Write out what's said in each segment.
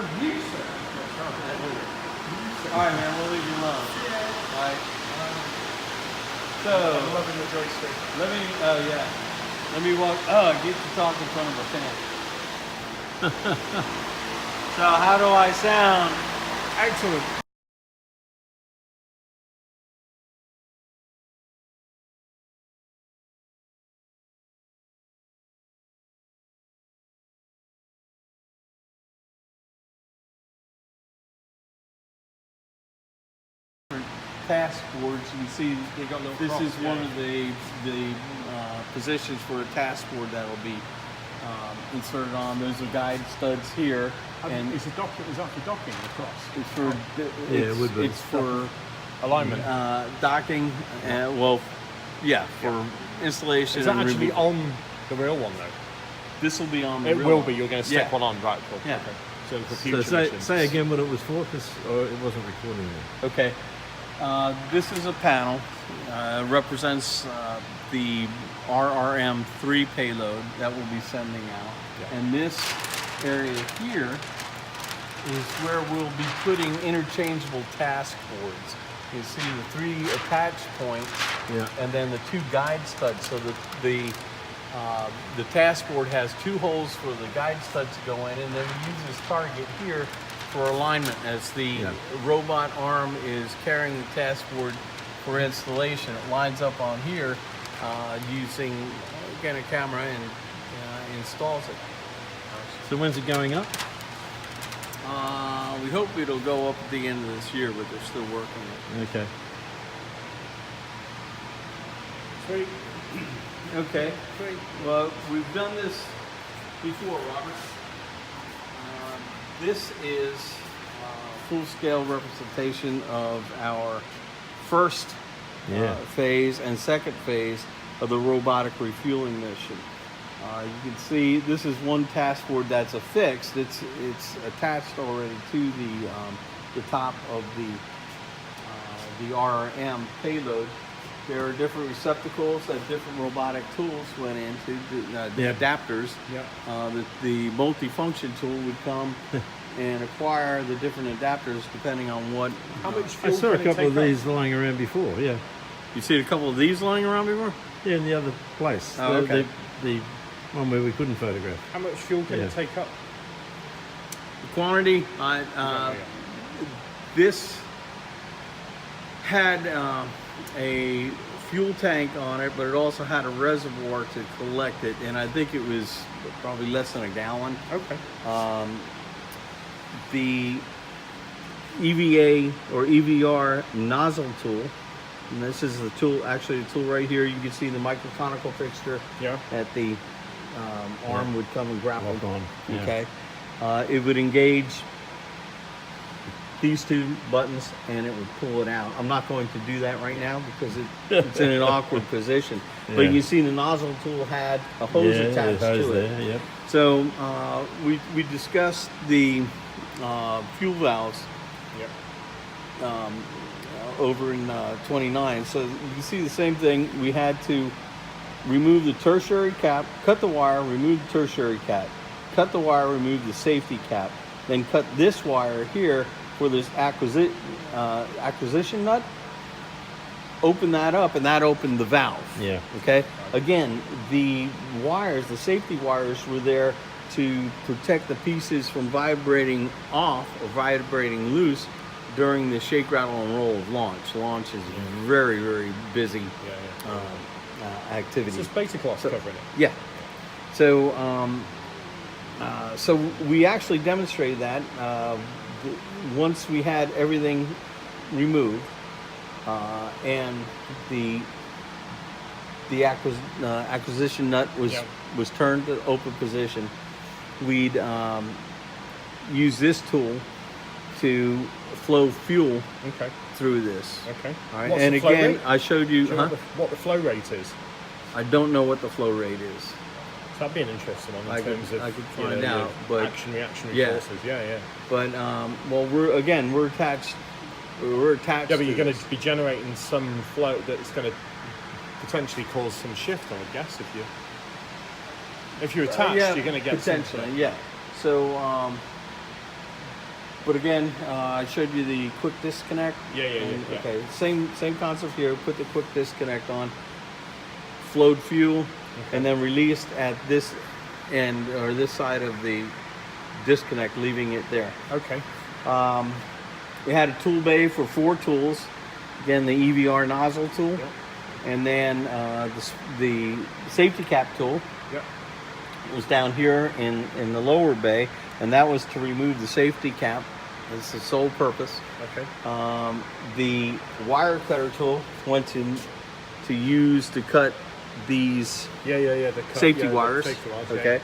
Alright, man, we'll leave you alone. Alright. So, I'm loving the joystick. let me, let me walk, get to talk in front of a fan. So, how do I sound? Excellent. Task boards, you can see this is one of the positions for a task board that will be inserted on. Those are guide studs here, and Is that for docking across? it's for it would be. it's for Alignment. docking. For installation. Is that and actually removal. on the real one though? This will be on the It real will one. be. You're going to stick Yeah. one on, right? Cool. Yeah. Okay. So for So future missions. say again what it was for, because it wasn't recording then. Okay. This is a panel. Represents the RRM-3 payload that we'll be sending out. Yeah. And this area here is where we'll be putting interchangeable task boards. You see the 3 attached points, Yeah. and then the 2 guide studs. So the task board has 2 holes for the guide stud to go in, and then we use this target here for alignment as the robot arm is carrying the task board for installation. It lines up on here using again a camera and installs it. So when's it going up? We hope it'll go up at the end of this year, but they're still working it. Okay. Sweet. Okay. Great. Well, we've done this before, Robert. This is full-scale representation of our first phase and second phase of the robotic refueling mission. You can see this is one task board that's affixed. It's attached already to the top of the RRM payload. There are different receptacles that different robotic tools went into, the adapters. Yeah. The multifunction tool would come and acquire the different adapters depending on what. How much I fuel saw a can it couple of take up? these lying around before, yeah. You seen a couple of these lying around before? Yeah, in the other place. Oh, okay. The one where we couldn't photograph. How much fuel can it take up? The quantity, this had a fuel tank on it, but it also had a reservoir to collect it, and I think it was probably less than a gallon. Okay. The EVA or EVR nozzle tool, and this is the tool, actually the tool right here. You can see the microconical fixture at the arm would come and grapple. Lock on. Yeah. Okay. It would engage these 2 buttons and it would pull it out. I'm not going to do that right now because it's in an awkward position. But you see the nozzle tool had a hose attached to it. There, yep. So we discussed the fuel valves over in 29. So you can see the same thing. We had to remove the tertiary cap, cut the wire, remove the tertiary cap, cut the wire, remove the safety cap, then cut this wire here for this acquisition nut. Open that up, and that opened the valve. Yeah. Okay. Again, the wires, the safety wires, were there to protect the pieces from vibrating off or vibrating loose during the shake, rattle, and roll of launch. Launch is very, very busy activity. It's just beta class covering it. Yeah. So, so we actually demonstrated that once we had everything removed and the acquisition nut was turned to open position. We'd use this tool to flow fuel through this. Okay. All right. What's And the flow again, rate? I showed you. Do you know what the flow rate is? I don't know what the flow rate is. So that'd be an interesting one in I terms of could find out, the but action-reaction yeah. forces. Yeah. But well, we're attached. We're attached. Yeah, but you're to going this. to be generating some flow that's going to potentially cause some shift, I would guess, if you're attached, you're going to get potentially, some, yeah. So But again, I showed you the quick disconnect. Yeah. Okay, same concept here. Put the quick disconnect on, flowed fuel, and then released at this end or this side of the disconnect, leaving it there. Okay. We had a tool bay for 4 tools. Again, the EVR nozzle tool, Yep. and then the safety cap tool Yep. was down here in the lower bay, and that was to remove the safety cap. That's the sole purpose. Okay. The wire cutter tool went to use to cut these Yeah. The safety the wires. safety wires, Okay.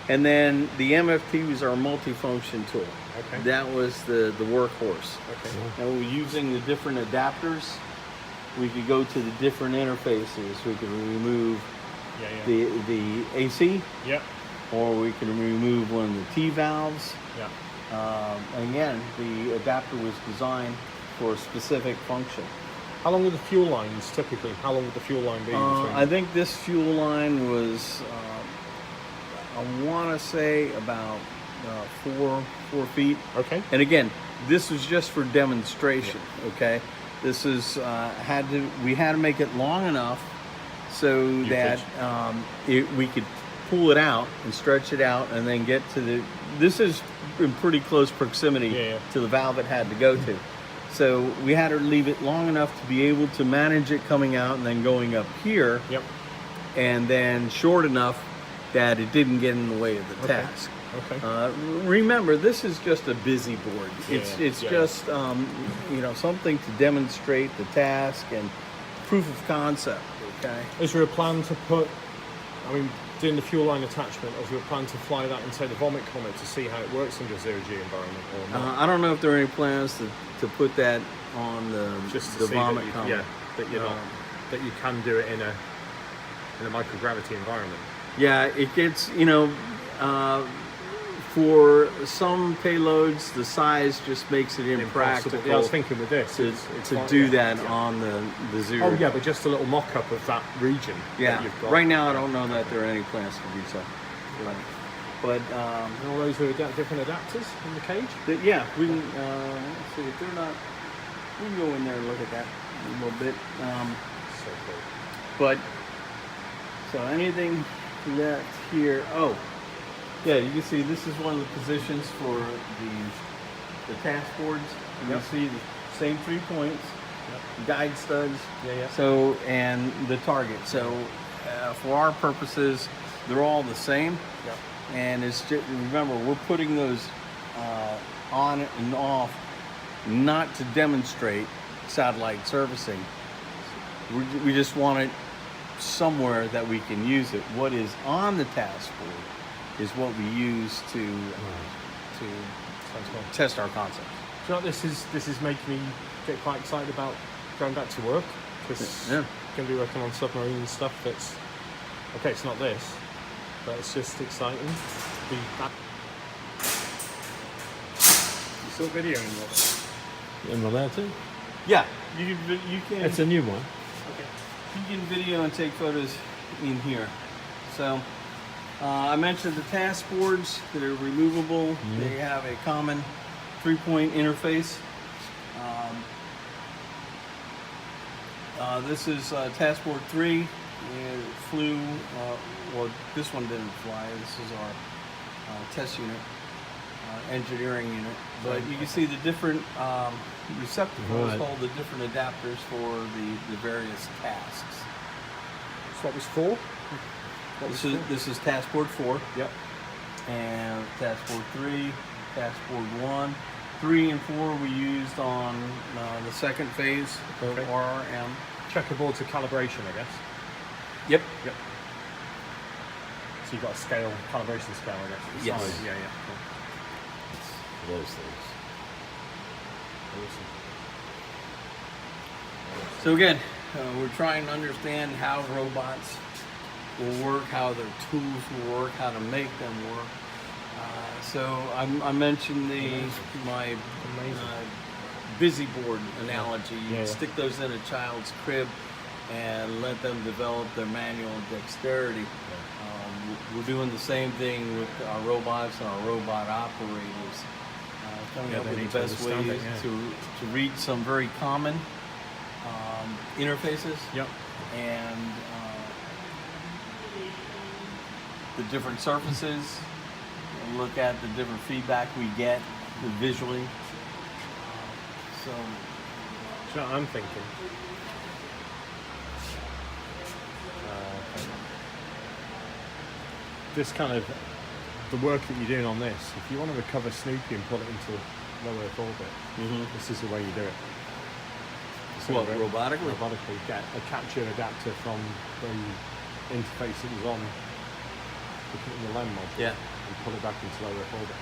And then the MFT was our multifunction tool. Okay. That was the workhorse. Okay. And we're using the different adapters. We could go to the different interfaces. We could remove Yeah. the AC, Yeah. or we can remove one of the T valves. Yeah. And again, the adapter was designed for a specific function. How long were the fuel lines typically? How long would the fuel line be? Between? I think this fuel line was, I want to say about 4 feet. Okay. And again, this was just for demonstration. Okay, this is we had to make it long enough so that we could pull it out and stretch it out, and then get to the. This is in pretty close proximity to the valve it had to go to. So we had to leave it long enough to be able to manage it coming out and then going up here. Yep. And then short enough that it didn't get in the way of the task. Okay. Remember, this is just a busy board. It's Yeah. just something to demonstrate the task and proof of concept. Okay. Is there a plan to put? I mean, doing the fuel line attachment. Is there a plan to fly that inside the Vomit Comet to see how it works under zero-G environment, or not? I don't know if there are any plans to put that on Just to the see Vomit that Comet. that you're not, that you can do it in a microgravity environment. Yeah, it gets, for some payloads, the size just makes it impractical Yeah, I was thinking with this to like do that, that on the zero. Oh yeah, but just a little mock-up of that region. Yeah, that you've got. right now I don't know that there are any plans to do so. But And all those are different adapters in the cage. yeah, we can let's see if they're not. We can go in there and look at that a little bit. So cool. But so anything left here? Oh, yeah, you can see this is one of the positions for the task boards. You Yep. can see the same 3 points, guide studs. Yeah. So and the target. So for our purposes, they're all the same. Yeah. And it's just, remember, we're putting those on and off not to demonstrate satellite servicing. We just want it somewhere that we can use it. What is on the task board is what we use to test our concepts. Do you know what this is making me get quite excited about going back to work, because Yeah. I'm going to be working on submarine stuff that's okay. It's not this, but it's just exciting to be back. You still videoing this? Am I allowed to? Yeah, you can. It's a new one. You can video and take photos in here. So I mentioned the task boards that are removable. They have a common 3-point interface. This is task board 3. It flew, or this one didn't fly. This is our test unit, engineering unit. But you can see the different receptacles hold the different adapters for the various tasks. So what was 4? This is task board 4. Yep. And task board 3, task board 1. 3 and 4 we used on the second phase of RRM. Checkerboard's a calibration, I guess. Yep. Yep. So you've got a scale, calibration scale, I guess. Yes. Size. Yeah. Cool. Those things. So again, we're trying to understand how robots will work, how their tools will work, how to make them work. So I mentioned my busy board analogy. You stick those in a child's crib and let them develop their manual dexterity. We're doing the same thing with our robots and our robot operators. coming Yeah, up they with need the to best understand ways it, yeah. to read some very common interfaces Yep. and the different surfaces. Look at the different feedback we get visually. So So I'm thinking. This kind of the work that you're doing on this. If you want to recover Snoopy and put it into low Earth orbit, this is the way you do it. So what, robotically? Robotically, get a capture adapter from the interface it was on, put it in the LEM module, Yeah. and put it back into low Earth orbit.